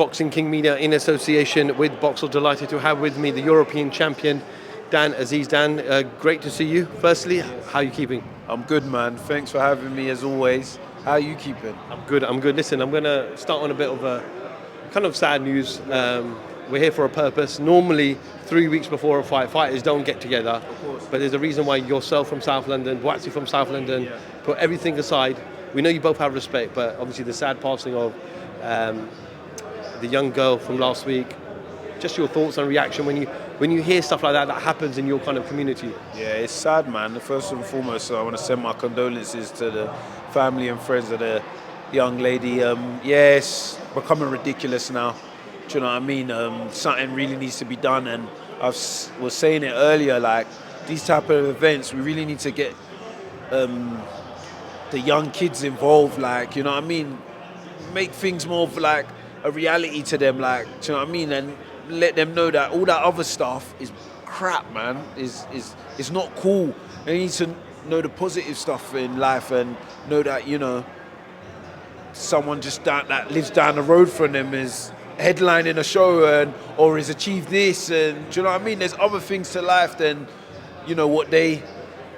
Boxing King Media in association with Boxall. Delighted to have with me the European champion, Dan Azeez. Dan, great to see you. Firstly, how are you keeping? I'm good, man. Thanks for having me as always. How are you keeping? I'm good. Listen, I'm going to start on a bit of a kind of sad news. We're here for a purpose. Normally, 3 weeks before a fight, fighters don't get together. Of course. But there's a reason why yourself from South London, BUATSI from South London, put everything aside. We know you both have respect, but obviously the sad passing of the young girl from last week. Just your thoughts and reaction when you hear stuff like that happens in your kind of community. Yeah, it's sad, man. First and foremost, I want to send my condolences to the family and friends of the young lady. It's becoming ridiculous now. Do you know what I mean? Something really needs to be done, and I was saying it earlier, like, these type of events, we really need to get the young kids involved, like, you know what I mean? Make things more of like a reality to them, like, do you know what I mean? And let them know that all that other stuff is crap, man. Is not cool. They need to know the positive stuff in life and know that, you know, someone just that lives down the road from them is headlining a show or has achieved this, and do you know what I mean? There's other things to life than, you know, what they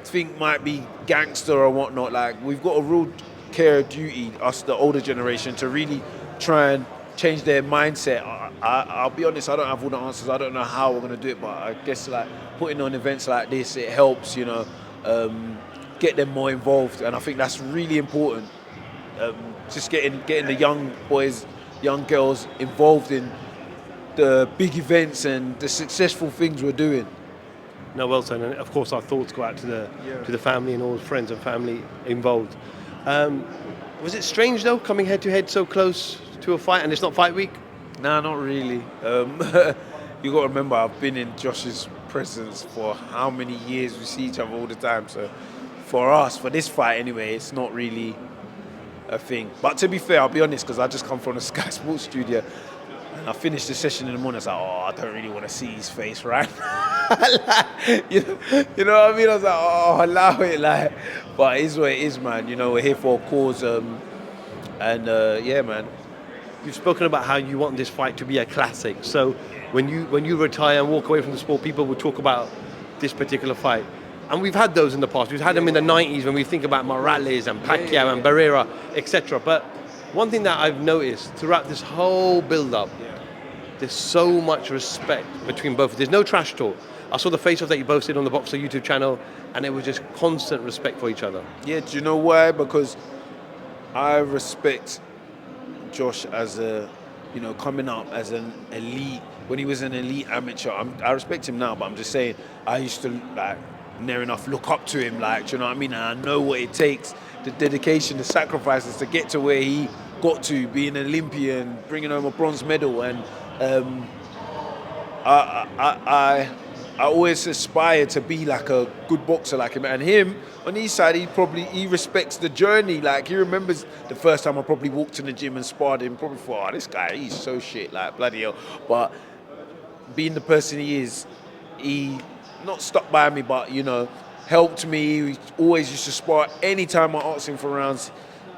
think might be gangster or whatnot. Like, we've got a real care duty, us, the older generation, to really try and change their mindset. I'll be honest, I don't have all the answers. I don't know how we're going to do it, but I guess, like, putting on events like this, it helps, you know, get them more involved, and I think that's really important. Just getting the young boys, young girls involved in the big events and the successful things we're doing. No, well said, and of course our thoughts go out to the family and all the friends and family involved. Was it strange though, coming head to head so close to a fight, and it's not fight week? Nah, not really. You got to remember, I've been in Josh's presence for how many years? We see each other all the time. So for us, for this fight anyway, it's not really a thing. But to be fair, I'll be honest, because I just come from the Sky Sports studio, and I finished the session in the morning. I was like, I don't really want to see his face, right? you know what I mean? I was like, allow it, like. But it is what it is, man. You know, we're here for a cause, yeah, man. You've spoken about how you want this fight to be a classic. So when you retire and walk away from the sport, people will talk about this particular fight. And we've had those in the past. We've had them in the 90s when we think about Morales and Pacquiao and Barrera, etc. But one thing that I've noticed throughout this whole build-up, there's so much respect between both. There's no trash talk. I saw the face-off that you both did on the Boxer YouTube channel, and it was just constant respect for each other. Yeah, do you know why? Because I respect Josh as a, you know, coming up as an elite, when he was an elite amateur. I respect him now, but I'm just saying, I used to, like, near enough look up to him, like, do you know what I mean? And I know what it takes, the dedication, the sacrifices to get to where he got to, being an Olympian, bringing home a bronze medal. And I always aspire to be like a good boxer like him. And him, on his side, he respects the journey. Like, he remembers the first time I probably walked in the gym and sparred him, probably thought, this guy, he's so shit, like, bloody hell. But being the person he is, he not stuck by me, but, you know, helped me. He always used to spar. Anytime I asked him for rounds,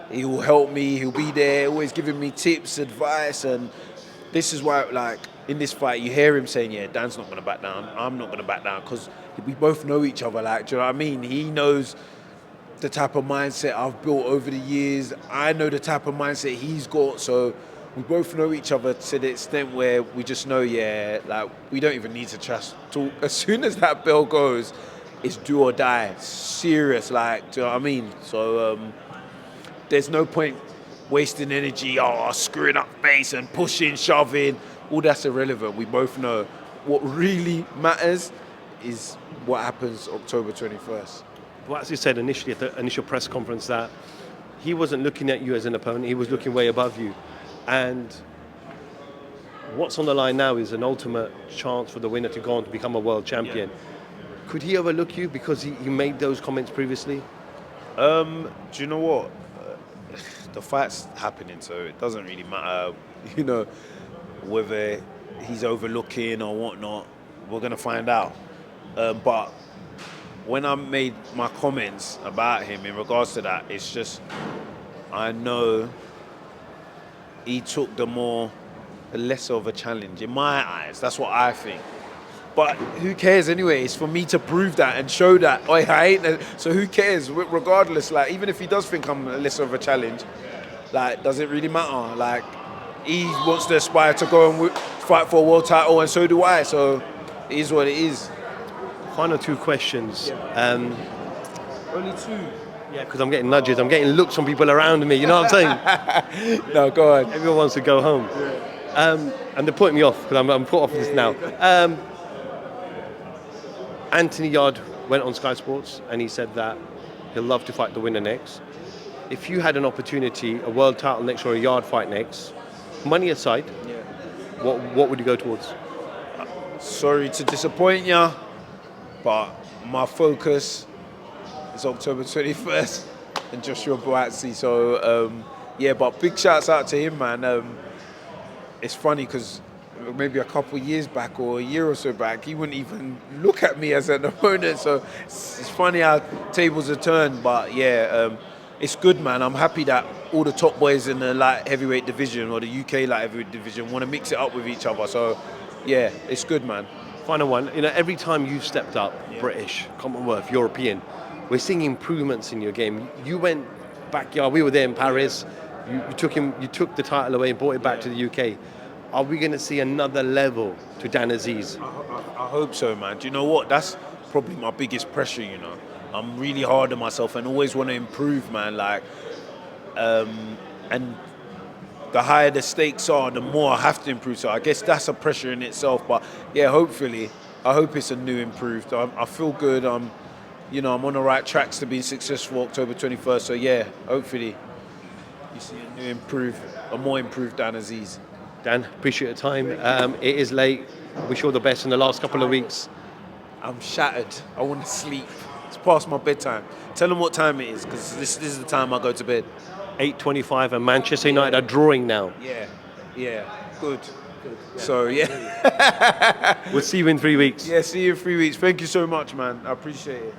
he will help me, he'll be there, always giving me tips, advice. And this is why, like, in this fight, you hear him saying, yeah, Dan's not going to back down, I'm not going to back down, because we both know each other, like, do you know what I mean? He knows the type of mindset I've built over the years. I know the type of mindset he's got, so we both know each other to the extent where we just know, yeah, like, we don't even need to just talk. As soon as that bell goes, it's do or die. Serious, like, do you know what I mean? So there's no point wasting energy, screwing up face and pushing, shoving. All that's irrelevant. We both know what really matters is what happens October 21st. Well, as you said initially at the initial press conference, that he wasn't looking at you as an opponent, he was looking way above you. And what's on the line now is an ultimate chance for the winner to go on to become a world champion. Yeah. Could he overlook you because he made those comments previously? Do you know what? The fight's happening, so it doesn't really matter, you know, whether he's overlooking or whatnot. We're going to find out. But when I made my comments about him in regards to that, it's just, I know he took the more lesser of a challenge in my eyes. That's what I think. But who cares anyway? It's for me to prove that and show that I ain't. So who cares? Regardless, like even if he does think I'm lesser of a challenge, like does it really matter? Like he wants to aspire to go and fight for a world title, and so do I. So it is what it is. Final 2 questions. Only 2. Yeah, because I'm getting nudges. I'm getting looks from people around me. You know what I'm saying? No, go on. Everyone wants to go home. And they're putting me off because I'm put off this now. Anthony Yarde went on Sky Sports and he said that he'll love to fight the winner next. If you had an opportunity, a world title next or a Yarde fight next, money aside, what would you go towards? Sorry to disappoint ya, but my focus is October 21st and Joshua BUATSI. So but big shouts out to him, man. It's funny because maybe a couple of years back or a year or so back, he wouldn't even look at me as an opponent. So it's funny how tables are turned. But it's good, man. I'm happy that all the top boys in the light heavyweight division or the UK light heavyweight division want to mix it up with each other. So it's good, man. Final one. Every time you've stepped up, British, Commonwealth, European, we're seeing improvements in your game. You went backyard. We were there in Paris. You took the title away and brought it back to the UK. Are we going to see another level to Dan Azeez? I hope so, man. Do you know what? That's probably my biggest pressure, I'm really hard on myself and always want to improve, man. Like, and the higher the stakes are, the more I have to improve. So I guess that's a pressure in itself. But hopefully, I hope it's a new improved. I feel good. I'm on the right tracks to be successful October 21st. So hopefully you see a more improved Dan Azeez. Dan, appreciate your time. It is late. Wish you all the best in the last couple of weeks. I'm shattered. I want to sleep. It's past my bedtime. Tell them what time it is, because this is the time I go to bed. 8:25 and Manchester United are drawing now. Good. So, We'll see you in 3 weeks. See you in 3 weeks. Thank you so much, man. I appreciate it.